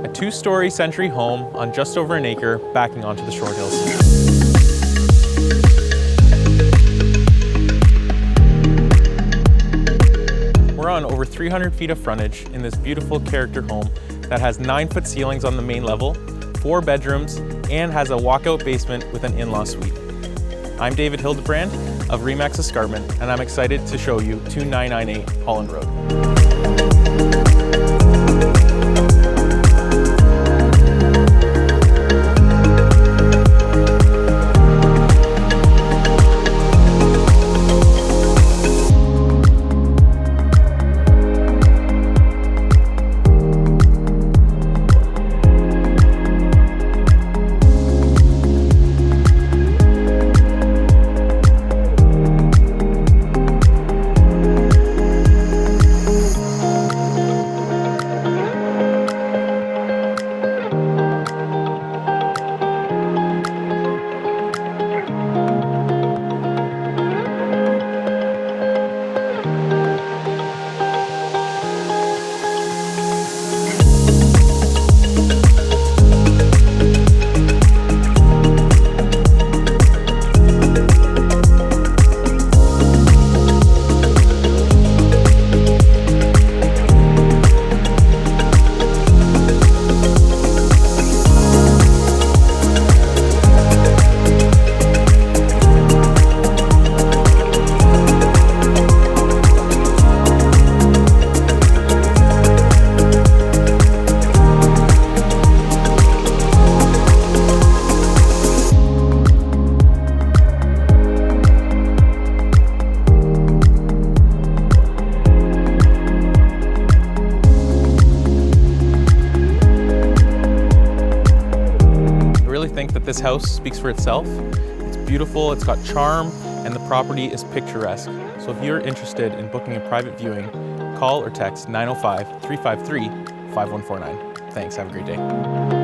A two-story century home on just over an acre backing onto the short hills. We're on over 300 feet of frontage in this beautiful character home that has 9-foot ceilings on the main level, 4 bedrooms, and has a walkout basement with an in-law suite. I'm David Hildebrand of Remax Escarpment, and I'm excited to show you 2998 Holland Road. I think that this house speaks for itself. It's beautiful, it's got charm, and the property is picturesque. So if you're interested in booking a private viewing, call or text 905-353-5149. Thanks, have a great day.